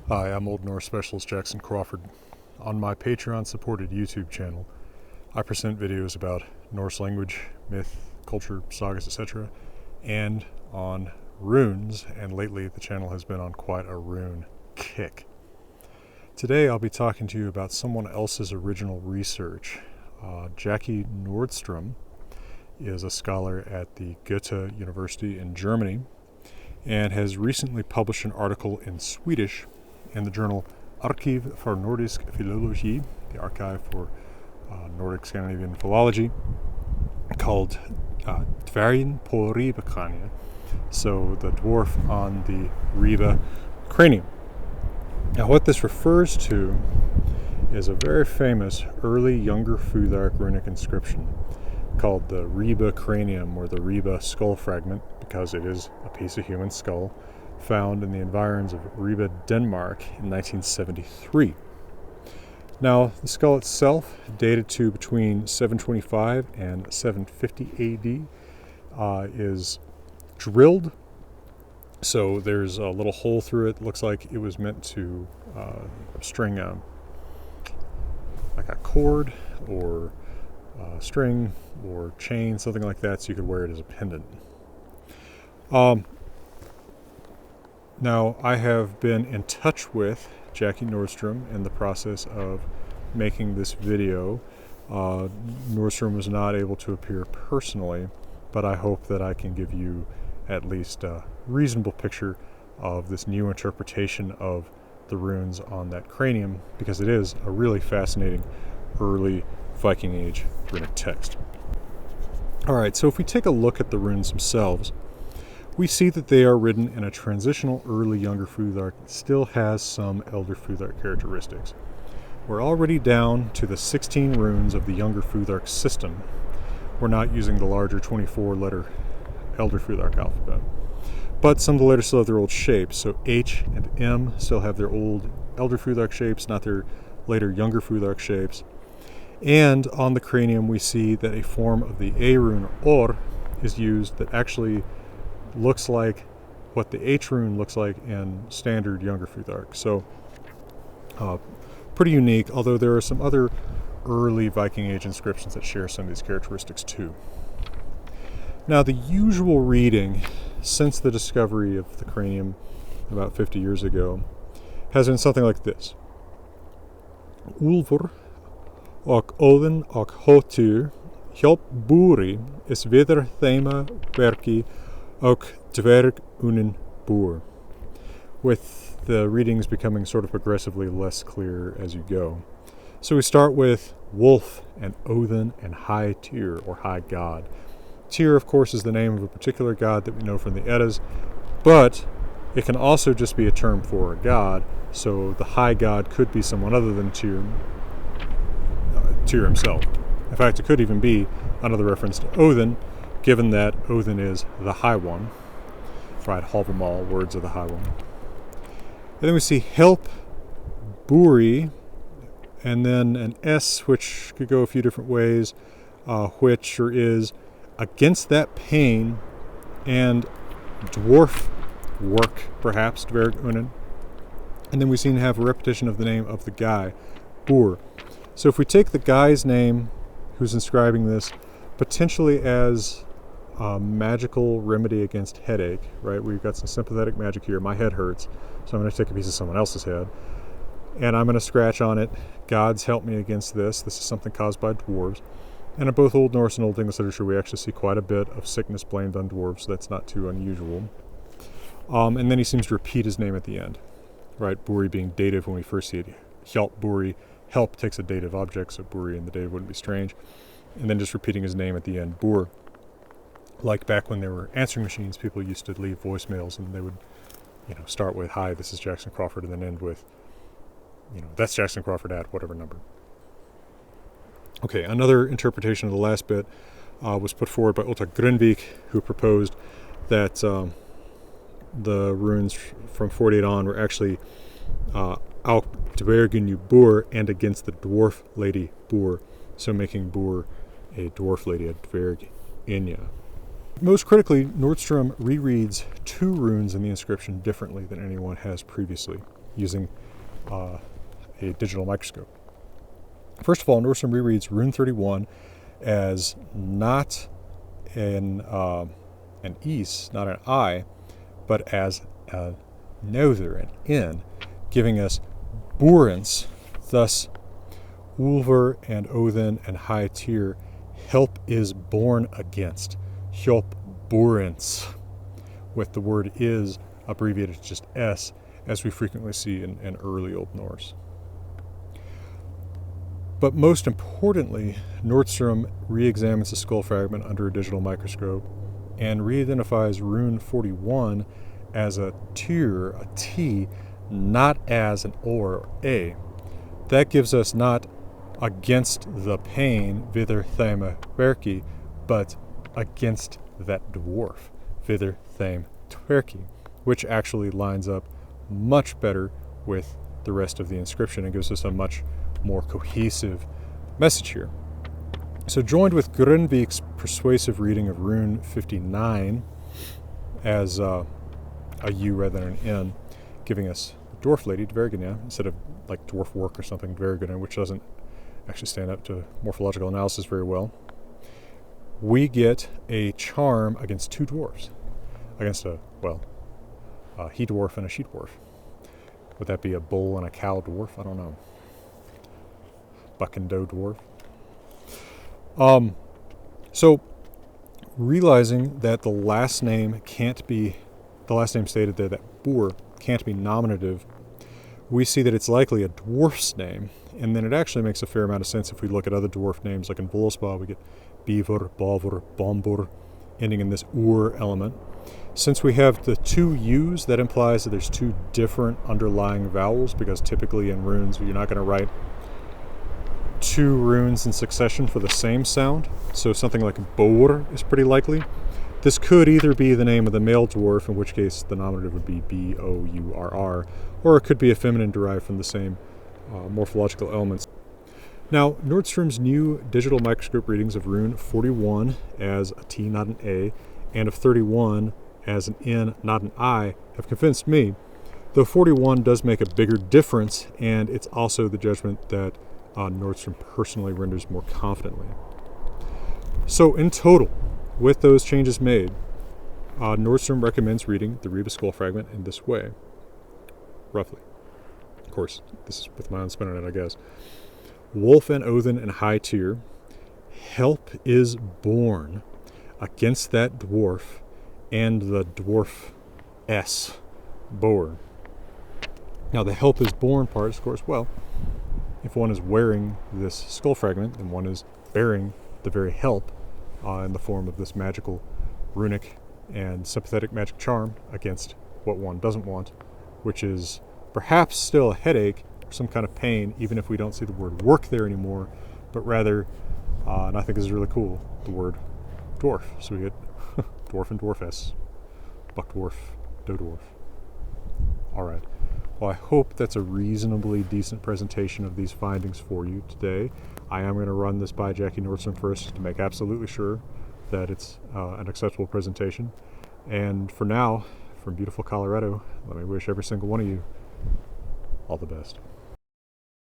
Hi, I'm Old Norse Specialist Jackson Crawford. On my Patreon-supported YouTube channel, I present videos about Norse language, myth, culture, sagas, etc., and on runes, and lately the channel has been on quite a rune kick. Today I'll be talking to you about someone else's original research. Jackie Nordström is a scholar at the Goethe University in Germany and has recently published an article in Swedish in the journal Arkiv for Nordisk Philologi, the Archive for Nordic Scandinavian Philology, called Dvärgen på Ribe, so the dwarf on the Ribe cranium. Now what this refers to is a very famous early Younger Futhark runic inscription called the Ribe cranium, or the Ribe skull fragment, because it is a piece of human skull found in the environs of Ribe, Denmark in 1973. Now, the skull itself, dated to between 725 and 750 AD, is drilled. So there's a little hole through it. Looks like it was meant to string like a cord or string or chain, something like that, so you could wear it as a pendant. Now, I have been in touch with Jackie Nordström in the process of making this video. Nordström was not able to appear personally, but I hope that I can give you at least a reasonable picture of this new interpretation of the runes on that cranium, because it is a really fascinating early Viking Age runic text. Alright, so if we take a look at the runes themselves, we see that they are written in a transitional early Younger Futhark that still has some Elder Futhark characteristics. We're already down to the 16 runes of the Younger Futhark system. We're not using the larger 24-letter Elder Futhark alphabet. But some of the letters still have their old shapes, so H and M still have their old Elder Futhark shapes, not their later Younger Futhark shapes. And on the cranium we see that a form of the A rune, or, is used that actually looks like what the H rune looks like in standard Younger Futhark. So pretty unique, although there are some other early Viking Age inscriptions that share some of these characteristics too. Now, the usual reading since the discovery of the cranium about 50 years ago has been something like this: Ulfur och Odin och Hotur hjälp Buri is vidare thema verki och dvärgunin bor, with the readings becoming sort of progressively less clear as you go. So we start with Wolf and Odin and High Tyr, or High God. Tyr, of course, is the name of a particular god that we know from the Eddas, but it can also just be a term for a god, so the High God could be someone other than Tyr himself. In fact, it could even be another reference to Odin, given that Odin is the High One. Right, Halvamal, words of the High One. And then we see Help Buri, and then an S, which could go a few different ways, which or is against that pain, and dwarf work, perhaps, dvärgunin. And then we seem to have a repetition of the name of the guy, Bur. So if we take the guy's name who's inscribing this potentially as a magical remedy against headache, right? We've got some sympathetic magic here. My head hurts, so I'm going to take a piece of someone else's head, and I'm going to scratch on it, "Gods help me against this. This is something caused by dwarves." And in both Old Norse and Old English literature, we actually see quite a bit of sickness blamed on dwarves, so that's not too unusual. And then he seems to repeat his name at the end, right? Buri being dative when we first see it. Hjälp Buri. Help takes a dative object, so Buri in the dative wouldn't be strange. And then just repeating his name at the end, Bur. Like back when there were answering machines, people used to leave voicemails, and they would, start with, "Hi, this is Jackson Crawford," and then end with, "That's Jackson Crawford at whatever number." Okay, another interpretation of the last bit was put forward by Otto Grunvik, who proposed that the runes from 48 on were actually Auk dvärgunin bor, and against the dwarf lady Bor, so making Bor a dwarf lady, a dvärginja. Most critically, Nordström rereads two runes in the inscription differently than anyone has previously. using a digital microscope. First of all, Nordström rereads rune 31 as not an is, not an I, but as a nother, an N, giving us Borens, thus Ulver and Odin and High Tyr, help is born against, Hjálp Borens, with the word is abbreviated to just S, as we frequently see in early Old Norse. But most importantly, Nordström re-examines the skull fragment under a digital microscope and re-identifies rune 41 as a tyr, a T, not as an or a. That gives us not against the pain, vidr theim verki, but against that dwarf, vidr theim tverki, which actually lines up much better with the rest of the inscription and gives us a much more cohesive message here. So joined with Grunvik's persuasive reading of rune 59 as a U rather than an N, giving us dwarf lady, dvergina, instead of like dwarf work or something, dvergina, which doesn't actually stand up to morphological analysis very well, we get a charm against two dwarfs, against a he dwarf and a she dwarf. Would that be a bull and a cow dwarf? I don't know. Buck and doe dwarf. So realizing that the last name stated there, that bor, can't be nominative, we see that it's likely a dwarf's name, and then it actually makes a fair amount of sense if we look at other dwarf names, like in Volspa, we get beaver, bavur, bombur, ending in this ur element. Since we have the two U's, that implies that there's two different underlying vowels, because typically in runes you're not going to write two runes in succession for the same sound. So something like bor is pretty likely. This could either be the name of the male dwarf, in which case the nominative would be B-O-U-R-R, or it could be a feminine derived from the same morphological elements. Now, Nordström's new digital microscope readings of rune 41 as a T, not an A, and of 31 as an N, not an I, have convinced me, though 41 does make a bigger difference, and it's also the judgment that Nordström personally renders more confidently. So in total, with those changes made, Nordström recommends reading the Ribe skull fragment in this way, roughly. Of course, this is with my own spin on it, I guess. Wolf and Odin and High Tyr, help is born against that dwarf and the dwarf S, Bor. Now the help is born part is, of course, well, if one is wearing this skull fragment, then one is bearing the very help in the form of this magical runic and sympathetic magic charm against what one doesn't want, which is perhaps still a headache or some kind of pain, even if we don't see the word work there anymore, but rather, and I think this is really cool, the word dwarf. So we get dwarf and dwarfess, buck dwarf, doe dwarf. All right. Well, I hope that's a reasonably decent presentation of these findings for you today. I am going to run this by Jackie Nordström first to make absolutely sure that it's an acceptable presentation. And for now, from beautiful Colorado, let me wish every single one of you all the best.